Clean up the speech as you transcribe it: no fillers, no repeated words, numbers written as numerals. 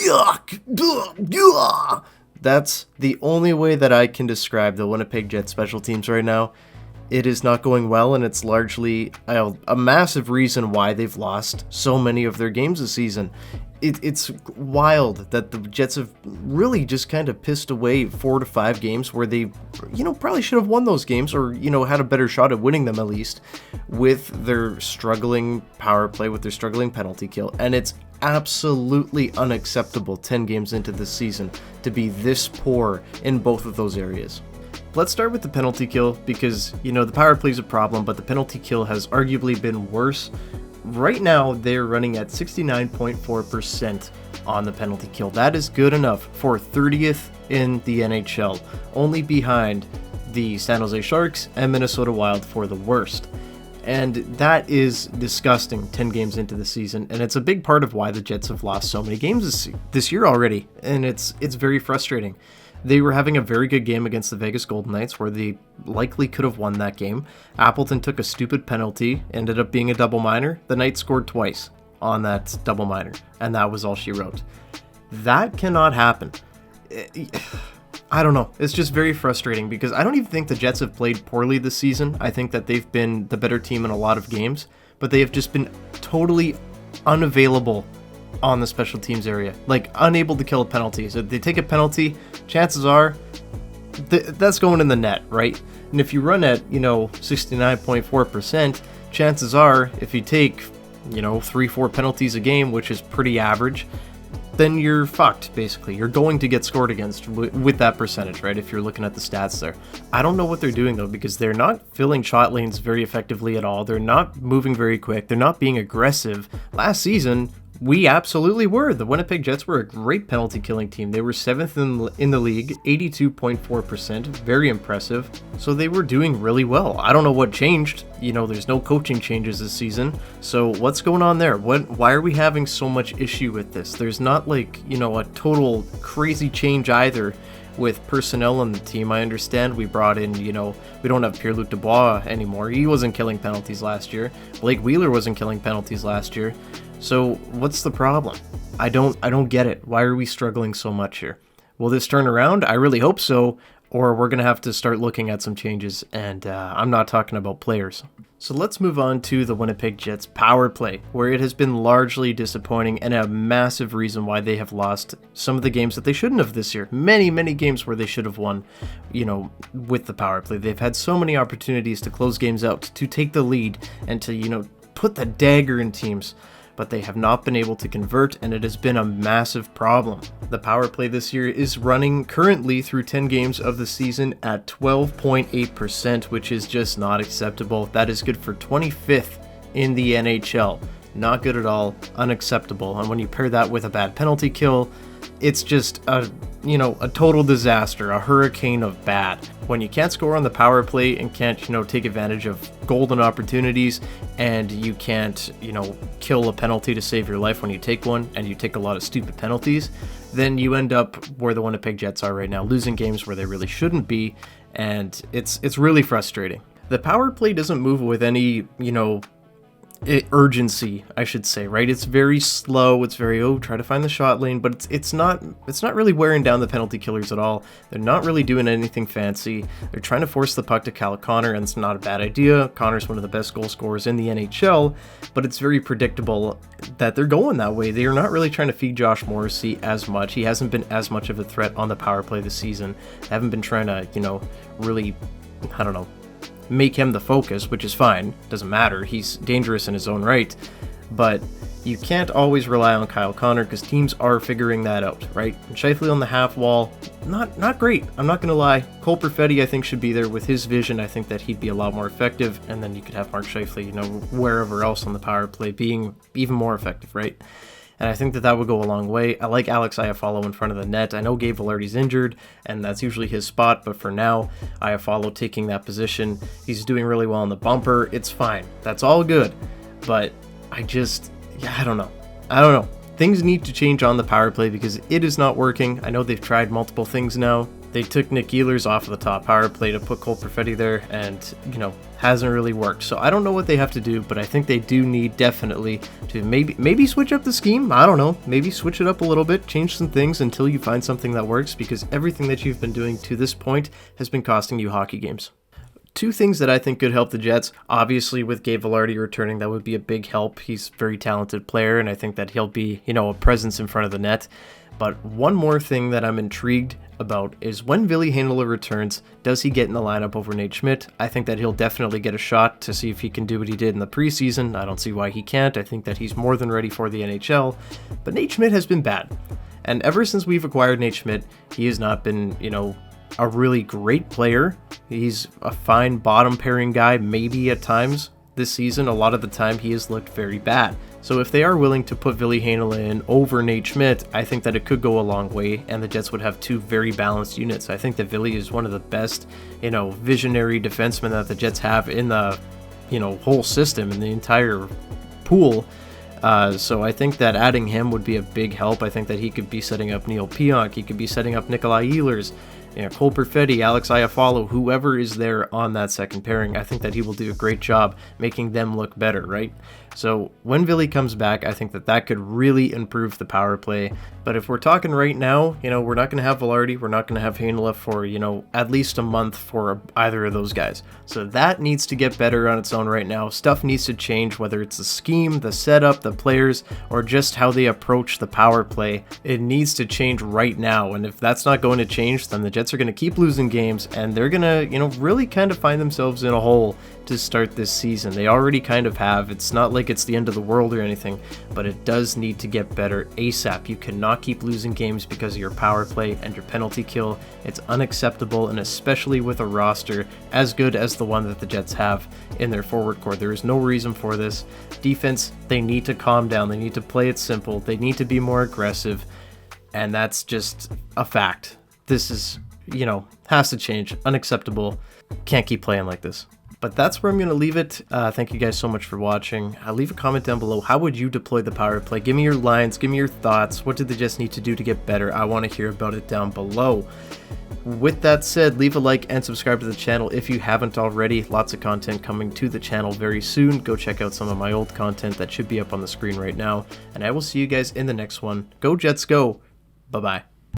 yuck, yuck. That's the only way that I can describe the Winnipeg Jets special teams right now. It is not going well, and it's largely a massive reason why they've lost so many of their games this season. It's wild that the Jets have really just kind of pissed away 4 to 5 games where they, probably should have won those games, or, had a better shot at winning them at least, with their struggling power play, with their struggling penalty kill. And it's absolutely unacceptable 10 games into this season to be this poor in both of those areas. Let's start with the penalty kill because, the power play is a problem, but the penalty kill has arguably been worse. Right now, they're running at 69.4% on the penalty kill. That is good enough for 30th in the NHL, only behind the San Jose Sharks and Minnesota Wild for the worst. And that is disgusting 10 games into the season, and it's a big part of why the Jets have lost so many games this year already, and it's very frustrating. They were having a very good game against the Vegas Golden Knights where they likely could have won that game. Appleton took a stupid penalty, ended up being a double minor. The Knights scored twice on that double minor, and that was all she wrote. That cannot happen. I don't know. It's just very frustrating because I don't even think the Jets have played poorly this season. I think that they've been the better team in a lot of games, but they have just been totally unavailable on the special teams area, like unable to kill a penalty. So if they take a penalty, chances are that's going in the net, right? And if you run at 69.4%, chances are if you take 3-4 penalties a game, which is pretty average, then you're fucked, basically. You're going to get scored against with that percentage, right? If you're looking at the stats there. I don't know what they're doing, though, because they're not filling shot lanes very effectively at all. They're not moving very quick. They're not being aggressive. Last season, we absolutely were. The Winnipeg Jets were a great penalty killing team. They were 7th in the league, 82.4%, very impressive. So they were doing really well. I don't know what changed. There's no coaching changes this season. So what's going on there? Why are we having so much issue with this? There's not a total crazy change either with personnel on the team. I understand we brought in, we don't have Pierre-Luc Dubois anymore. He wasn't killing penalties last year. Blake Wheeler wasn't killing penalties last year. So what's the problem? I don't get it. Why are we struggling so much here? Will this turn around? I really hope so, or we're going to have to start looking at some changes, and I'm not talking about players. So let's move on to the Winnipeg Jets power play, where it has been largely disappointing and a massive reason why they have lost some of the games that they shouldn't have this year. Many, many games where they should have won, with the power play. They've had so many opportunities to close games out, to take the lead, and to, put the dagger in teams. But they have not been able to convert, and it has been a massive problem. The power play this year is running currently through 10 games of the season at 12.8%, which is just not acceptable. That is good for 25th in the NHL. Not good at all, unacceptable. And when you pair that with a bad penalty kill, it's just a total disaster, a hurricane of bad. When you can't score on the power play and can't, take advantage of golden opportunities, and you can't, kill a penalty to save your life when you take one, and you take a lot of stupid penalties, then you end up where the Winnipeg Jets are right now, losing games where they really shouldn't be, and it's really frustrating. The power play doesn't move with any, urgency, I should say, right? It's very slow. It's very, try to find the shot lane, but it's not really wearing down the penalty killers at all. They're not really doing anything fancy. They're trying to force the puck to Kyle Connor, and it's not a bad idea. Connor's one of the best goal scorers in the NHL, but it's very predictable that they're going that way. They are not really trying to feed Josh Morrissey as much. He hasn't been as much of a threat on the power play this season. They haven't been trying to, really, make him the focus, which is fine. Doesn't matter. He's dangerous in his own right. But you can't always rely on Kyle Connor because teams are figuring that out, right? And Scheifele on the half wall, not great. I'm not going to lie. Cole Perfetti, I think, should be there with his vision. I think that he'd be a lot more effective. And then you could have Mark Scheifele, wherever else on the power play being even more effective, right? And I think that would go a long way. I like Alex Iafallo in front of the net. I know Gabe Vilardi's injured, and that's usually his spot, but for now, Iafallo taking that position. He's doing really well on the bumper. It's fine. That's all good. But I don't know. Things need to change on the power play because it is not working. I know they've tried multiple things now. They took Nick Ehlers off of the top power play to put Cole Perfetti there, and, hasn't really worked. So I don't know what they have to do, but I think they do need definitely to maybe switch up the scheme. I don't know. Maybe switch it up a little bit, change some things until you find something that works, because everything that you've been doing to this point has been costing you hockey games. Two things that I think could help the Jets. Obviously, with Gabe Vilardi returning, that would be a big help. He's a very talented player, and I think that he'll be, a presence in front of the net. But one more thing that I'm intrigued about is when Ville Heinola returns, does he get in the lineup over Nate Schmidt? I think that he'll definitely get a shot to see if he can do what he did in the preseason. I don't see why he can't. I think that he's more than ready for the NHL. But Nate Schmidt has been bad. And ever since we've acquired Nate Schmidt, he has not been, a really great player. He's a fine bottom pairing guy, maybe at times. This season, a lot of the time, he has looked very bad. So if they are willing to put Ville Heinola in over Nate Schmidt, I think that it could go a long way, and the Jets would have two very balanced units. I think that Ville is one of the best, visionary defensemen that the Jets have in the, whole system, in the entire pool. So I think that adding him would be a big help. I think that he could be setting up Neil Pionk, he could be setting up Nikolai Ehlers, Cole Perfetti, Alex Iafallo, whoever is there on that second pairing. I think that he will do a great job making them look better, right? So when Ville comes back, I think that that could really improve the power play. But if we're talking right now, we're not going to have Vilardi, we're not going to have Heinola for, at least a month for either of those guys. So that needs to get better on its own right now. Stuff needs to change, whether it's the scheme, the setup, the players, or just how they approach the power play. It needs to change right now. And if that's not going to change, then the Jets are going to keep losing games, and they're going to, really kind of find themselves in a hole to start this season. They already kind of have. It's not like it's the end of the world or anything, but it does need to get better ASAP. You cannot keep losing games because of your power play and your penalty kill. It's unacceptable, and especially with a roster as good as the one that the Jets have in their forward core. There is no reason for this. Defense, they need to calm down. They need to play it simple. They need to be more aggressive, and that's just a fact. This is, has to change. Unacceptable. Can't keep playing like this. But that's where I'm going to leave it. Thank you guys so much for watching. Leave a comment down below. How would you deploy the power play? Give me your lines. Give me your thoughts. What did the Jets need to do to get better? I want to hear about it down below. With that said, leave a like and subscribe to the channel if you haven't already. Lots of content coming to the channel very soon. Go check out some of my old content that should be up on the screen right now. And I will see you guys in the next one. Go Jets, go. Bye-bye.